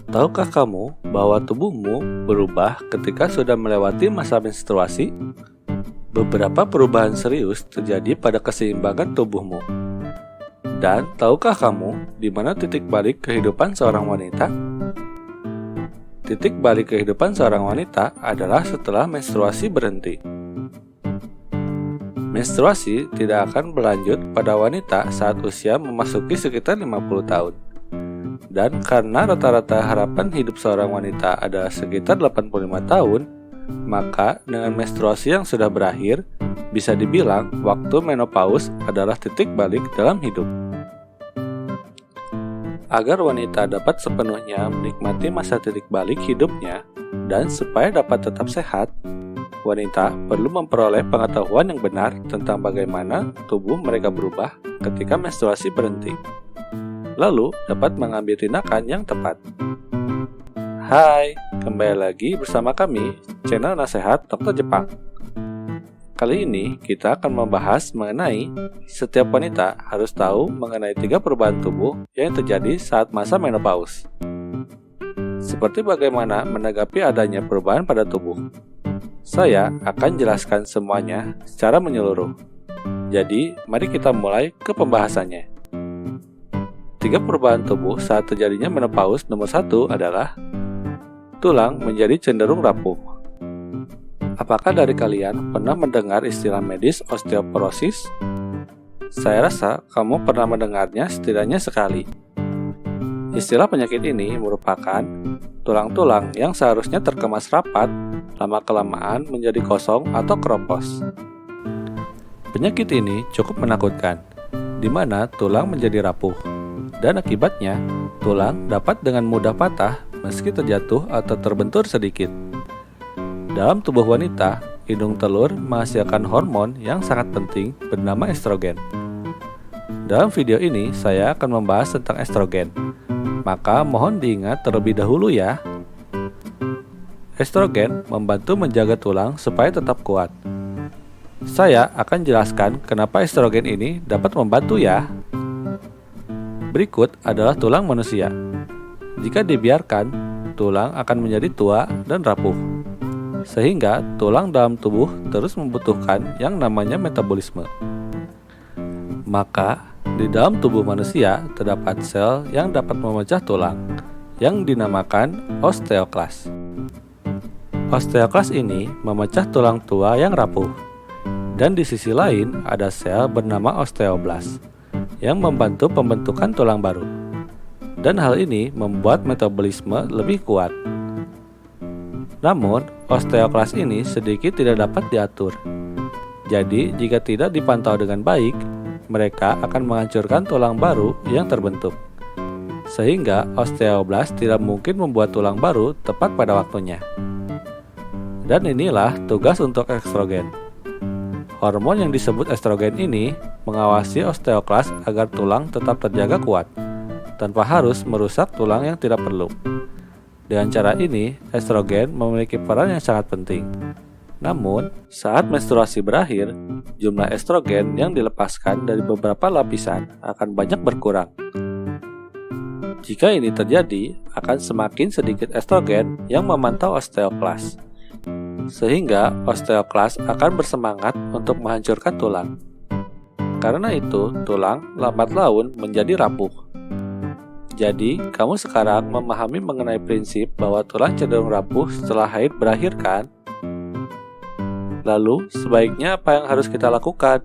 Tahukah kamu bahwa tubuhmu berubah ketika sudah melewati masa menstruasi? Beberapa perubahan serius terjadi pada keseimbangan tubuhmu. Dan tahukah kamu di mana titik balik kehidupan seorang wanita? Titik balik kehidupan seorang wanita adalah setelah menstruasi berhenti. Menstruasi tidak akan berlanjut pada wanita saat usia memasuki sekitar 50 tahun. Dan karena rata-rata harapan hidup seorang wanita adalah sekitar 85 tahun, maka dengan menstruasi yang sudah berakhir, bisa dibilang waktu menopause adalah titik balik dalam hidup. Agar wanita dapat sepenuhnya menikmati masa titik balik hidupnya, dan supaya dapat tetap sehat, wanita perlu memperoleh pengetahuan yang benar tentang bagaimana tubuh mereka berubah ketika menstruasi berhenti, lalu dapat mengambil tindakan yang tepat. Hai, kembali lagi bersama kami, channel Nasihat Dokter Jepang. Kali ini kita akan membahas mengenai setiap wanita harus tahu mengenai 3 perubahan tubuh yang terjadi saat masa menopause. Seperti bagaimana menanggapi adanya perubahan pada tubuh. Saya akan jelaskan semuanya secara menyeluruh. Jadi, mari kita mulai ke pembahasannya. 3 perubahan tubuh saat terjadinya menopause. Nomor 1 adalah tulang menjadi cenderung rapuh. Apakah dari kalian pernah mendengar istilah medis osteoporosis? Saya rasa kamu pernah mendengarnya setidaknya sekali. Istilah penyakit ini merupakan tulang-tulang yang seharusnya terkemas rapat, lama-kelamaan menjadi kosong atau keropos. Penyakit ini cukup menakutkan, di mana tulang menjadi rapuh. Dan akibatnya, tulang dapat dengan mudah patah meski terjatuh atau terbentur sedikit. Dalam tubuh wanita, indung telur menghasilkan hormon yang sangat penting bernama estrogen. Dalam video ini, saya akan membahas tentang estrogen. Maka mohon diingat terlebih dahulu ya. Estrogen membantu menjaga tulang supaya tetap kuat. Saya akan jelaskan kenapa estrogen ini dapat membantu ya. Berikut adalah tulang manusia. Jika dibiarkan, tulang akan menjadi tua dan rapuh. Sehingga tulang dalam tubuh terus membutuhkan yang namanya metabolisme. Maka, di dalam tubuh manusia terdapat sel yang dapat memecah tulang, yang dinamakan osteoklas. Osteoklas ini memecah tulang tua yang rapuh. Dan di sisi lain ada sel bernama osteoblas yang membantu pembentukan tulang baru. Dan hal ini membuat metabolisme lebih kuat. Namun, osteoklas ini sedikit tidak dapat diatur. Jadi, jika tidak dipantau dengan baik, mereka akan menghancurkan tulang baru yang terbentuk. Sehingga osteoblas tidak mungkin membuat tulang baru tepat pada waktunya. Dan inilah tugas untuk estrogen. Hormon yang disebut estrogen ini mengawasi osteoklas agar tulang tetap terjaga kuat, tanpa harus merusak tulang yang tidak perlu. Dengan cara ini, estrogen memiliki peran yang sangat penting. Namun, saat menstruasi berakhir, jumlah estrogen yang dilepaskan dari beberapa lapisan akan banyak berkurang. Jika ini terjadi, akan semakin sedikit estrogen yang memantau osteoklas. Sehingga osteoklas akan bersemangat untuk menghancurkan tulang. Karena itu, tulang lambat laun menjadi rapuh. Jadi, kamu sekarang memahami mengenai prinsip bahwa tulang cenderung rapuh setelah haid berakhir kan? Lalu, sebaiknya apa yang harus kita lakukan?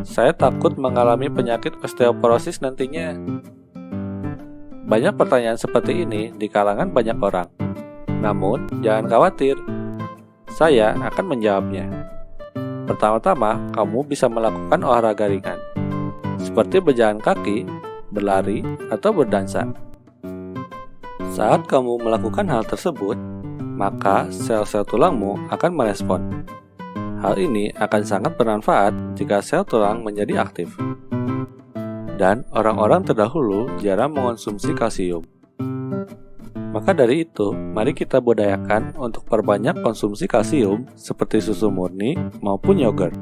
Saya takut mengalami penyakit osteoporosis nantinya. Banyak pertanyaan seperti ini di kalangan banyak orang. Namun, jangan khawatir. Saya akan menjawabnya. Pertama-tama, kamu bisa melakukan olahraga ringan, seperti berjalan kaki, berlari, atau berdansa. Saat kamu melakukan hal tersebut, maka sel-sel tulangmu akan merespon. Hal ini akan sangat bermanfaat jika sel tulang menjadi aktif. Dan orang-orang terdahulu jarang mengonsumsi kalsium. Maka dari itu, mari kita budayakan untuk perbanyak konsumsi kalsium seperti susu murni maupun yogurt.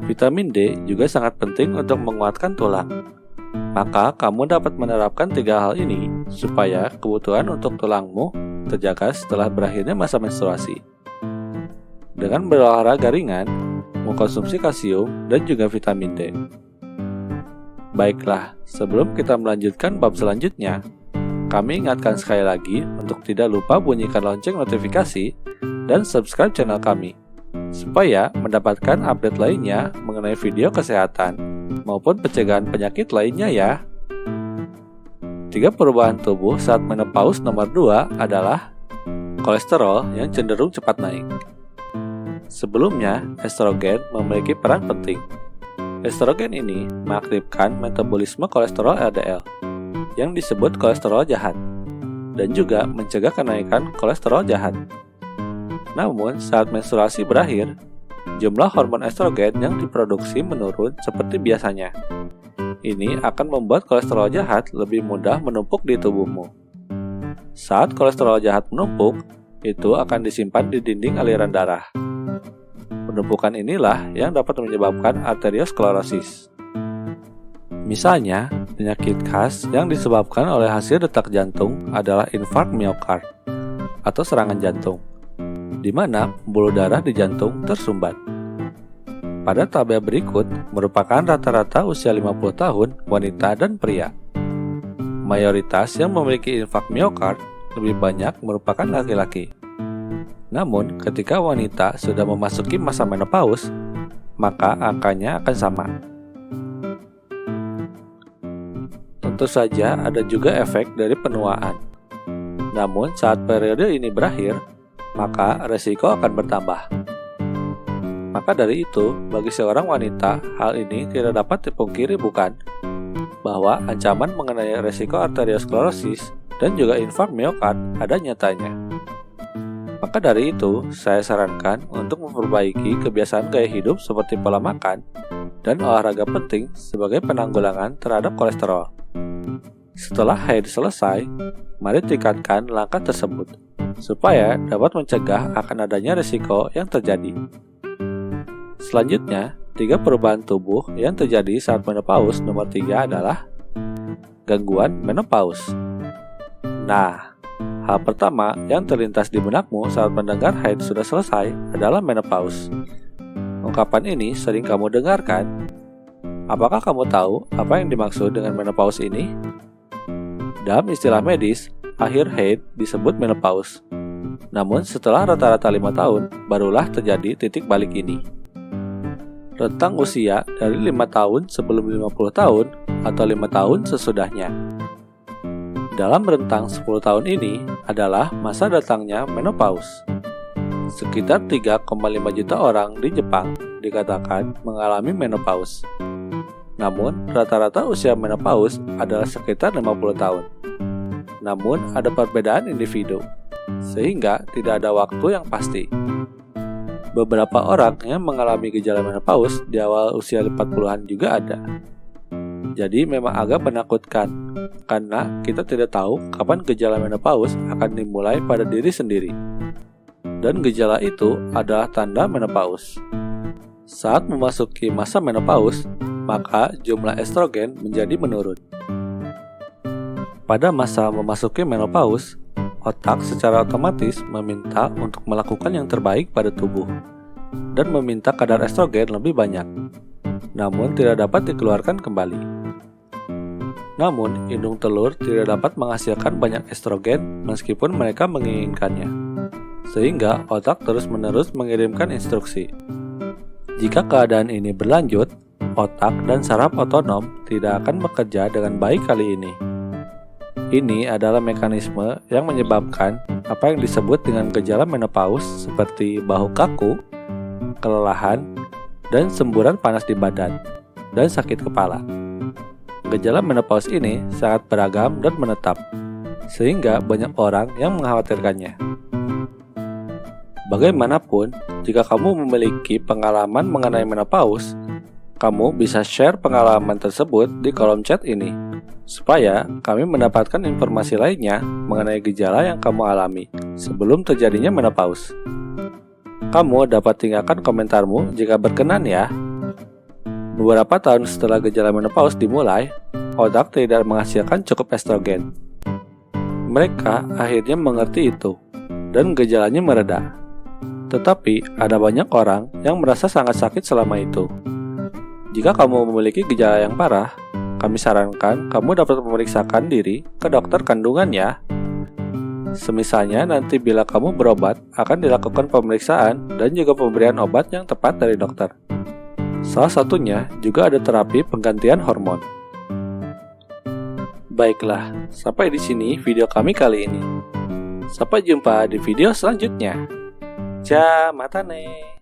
Vitamin D juga sangat penting untuk menguatkan tulang. Maka kamu dapat menerapkan 3 hal ini supaya kebutuhan untuk tulangmu terjaga setelah berakhirnya masa menstruasi. Dengan berolahraga ringan, mengkonsumsi kalsium dan juga vitamin D. Baiklah, sebelum kita melanjutkan bab selanjutnya, kami ingatkan sekali lagi untuk tidak lupa bunyikan lonceng notifikasi dan subscribe channel kami, supaya mendapatkan update lainnya mengenai video kesehatan maupun pencegahan penyakit lainnya ya. 3 perubahan tubuh saat menopause nomor 2 adalah kolesterol yang cenderung cepat naik. Sebelumnya, estrogen memiliki peran penting. Estrogen ini mengaktifkan metabolisme kolesterol LDL yang disebut kolesterol jahat dan juga mencegah kenaikan kolesterol jahat. Namun, saat menstruasi berakhir, jumlah hormon estrogen yang diproduksi menurun seperti biasanya. Ini akan membuat kolesterol jahat lebih mudah menumpuk di tubuhmu. Saat kolesterol jahat menumpuk, itu akan disimpan di dinding aliran darah. Penumpukan inilah yang dapat menyebabkan arteriosklerosis. Misalnya, penyakit khas yang disebabkan oleh hasil detak jantung adalah infark miokard atau serangan jantung, di mana pembuluh darah di jantung tersumbat. Pada tabel berikut merupakan rata-rata usia 50 tahun wanita dan pria. Mayoritas yang memiliki infark miokard lebih banyak merupakan laki-laki. Namun, ketika wanita sudah memasuki masa menopause, maka angkanya akan sama. Tentu saja ada juga efek dari penuaan. Namun, saat periode ini berakhir, maka resiko akan bertambah. Maka dari itu, bagi seorang wanita, hal ini tidak dapat dipungkiri bukan? Bahwa ancaman mengenai resiko arteriosklerosis dan juga infark miokard ada nyatanya. Maka dari itu, saya sarankan untuk memperbaiki kebiasaan gaya hidup seperti pola makan dan olahraga penting sebagai penanggulangan terhadap kolesterol. Setelah haid selesai, mari tingkatkan langkah tersebut supaya dapat mencegah akan adanya risiko yang terjadi. Selanjutnya, 3 perubahan tubuh yang terjadi saat menopause nomor 3 adalah gangguan menopause. Nah, hal pertama yang terlintas di benakmu saat mendengar haid sudah selesai adalah menopause. Ungkapan ini sering kamu dengarkan. Apakah kamu tahu apa yang dimaksud dengan menopause ini? Dalam istilah medis, akhir haid disebut menopause. Namun setelah rata-rata 5 tahun, barulah terjadi titik balik ini. Rentang usia dari 5 tahun sebelum 50 tahun atau 5 tahun sesudahnya. Dalam rentang 10 tahun ini adalah masa datangnya menopause. Sekitar 3,5 juta orang di Jepang dikatakan mengalami menopause. Namun, rata-rata usia menopause adalah sekitar 50 tahun. Namun, ada perbedaan individu, sehingga tidak ada waktu yang pasti. Beberapa orang yang mengalami gejala menopause di awal usia 40-an juga ada. Jadi memang agak menakutkan, karena kita tidak tahu kapan gejala menopause akan dimulai pada diri sendiri. Dan gejala itu adalah tanda menopause. Saat memasuki masa menopause, maka jumlah estrogen menjadi menurun. Pada masa memasuki menopause, otak secara otomatis meminta untuk melakukan yang terbaik pada tubuh dan meminta kadar estrogen lebih banyak, namun tidak dapat dikeluarkan kembali. Namun, indung telur tidak dapat menghasilkan banyak estrogen meskipun mereka menginginkannya, sehingga otak terus-menerus mengirimkan instruksi. Jika keadaan ini berlanjut, otak dan saraf otonom tidak akan bekerja dengan baik kali ini. Ini adalah mekanisme yang menyebabkan apa yang disebut dengan gejala menopause seperti bahu kaku, kelelahan, dan semburan panas di badan, dan sakit kepala. Gejala menopause ini sangat beragam dan menetap, sehingga banyak orang yang mengkhawatirkannya. Bagaimanapun, jika kamu memiliki pengalaman mengenai menopause, kamu bisa share pengalaman tersebut di kolom chat ini, supaya kami mendapatkan informasi lainnya mengenai gejala yang kamu alami sebelum terjadinya menopause. Kamu dapat tinggalkan komentarmu jika berkenan ya. Beberapa tahun setelah gejala menopause dimulai, otak tidak menghasilkan cukup estrogen. Mereka akhirnya mengerti itu, dan gejalanya mereda. Tetapi ada banyak orang yang merasa sangat sakit selama itu. Jika kamu memiliki gejala yang parah, kami sarankan kamu dapat memeriksakan diri ke dokter kandungan ya. Semisalnya nanti bila kamu berobat, akan dilakukan pemeriksaan dan juga pemberian obat yang tepat dari dokter. Salah satunya juga ada terapi penggantian hormon. Baiklah, sampai di sini video kami kali ini. Sampai jumpa di video selanjutnya. Jamatane.